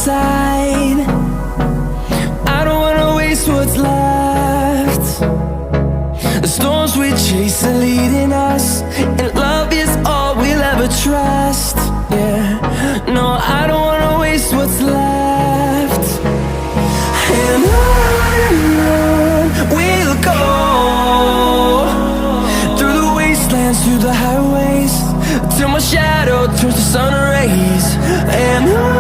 inside. I don't wanna waste what's left. The storms we chase are leading us, and love is all we'll ever trust. Yeah, no, I don't wanna waste what's left. And on we'll go, through the wastelands, through the highways, till my shadow turns to sun rays. And on